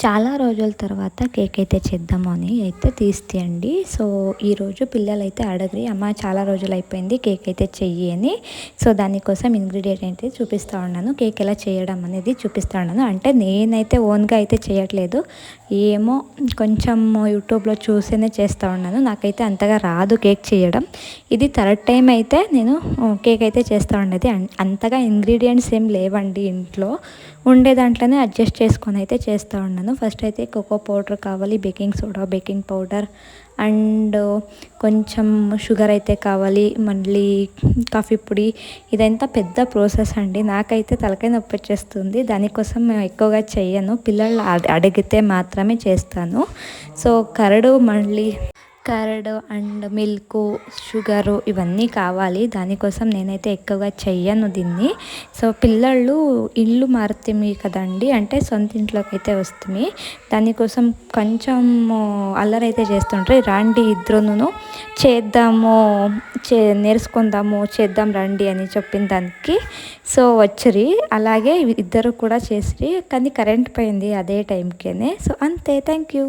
చాలా రోజుల తర్వాత కేక్ అయితే చేద్దాము అని అయితే తీస్తేయండి. సో ఈరోజు పిల్లలు అయితే అడగరి, అమ్మ చాలా రోజులు అయిపోయింది కేక్ అయితే చెయ్యి అని. సో దానికోసం ఇంగ్రీడియంట్ అయితే చూపిస్తూ ఉన్నాను, కేక్ ఎలా చేయడం అనేది చూపిస్తూ ఉన్నాను. అంటే నేనైతే ఓన్గా అయితే చేయట్లేదు, ఏమో కొంచెం యూట్యూబ్లో చూసేనే చేస్తూ ఉన్నాను. నాకైతే అంతగా రాదు కేక్ చేయడం. ఇది థర్డ్ టైం అయితే నేను కేక్ అయితే చేస్తూ ఉండేది. అంతగా ఇంగ్రీడియంట్స్ ఏం లేవండి, ఇంట్లో ఉండే దాంట్లోనే అడ్జస్ట్ చేసుకొని అయితే చేస్తూ ఉన్నాను. ఫస్ట్ అయితే కోకో పౌడర్ కావాలి, baking soda, baking powder and కొంచెం షుగర్ అయితే కావాలి, మళ్ళీ కాఫీ పొడి. ఇదంతా పెద్ద ప్రాసెస్ అండి, నాకైతే తలకాయ నొప్పి వచ్చేస్తుంది. దానికోసం ఎక్కువగా చెయ్యను, పిల్లలు అడిగితే మాత్రమే చేస్తాను. So curd and milk, sugar ఇవన్నీ కావాలి. దానికోసం నేనైతే ఎక్కువగా చెయ్యను దీన్ని. సో పిల్లలు ఇల్లు మారుతుంది కదండి, అంటే సొంత ఇంట్లోకి అయితే వస్తుంది. దానికోసం కొంచెం అల్లరి అయితే చేస్తుంటారు. రండి ఇద్దరును చేద్దాము, నేర్చుకుందాము, చేద్దాం రండి అని చెప్పిన దానికి సో వచ్చరి. అలాగే ఇద్దరు కూడా చేసిరి, కానీ కరెంట్ పోయింది అదే టైంకేనే. సో అంతే, థ్యాంక్ యూ.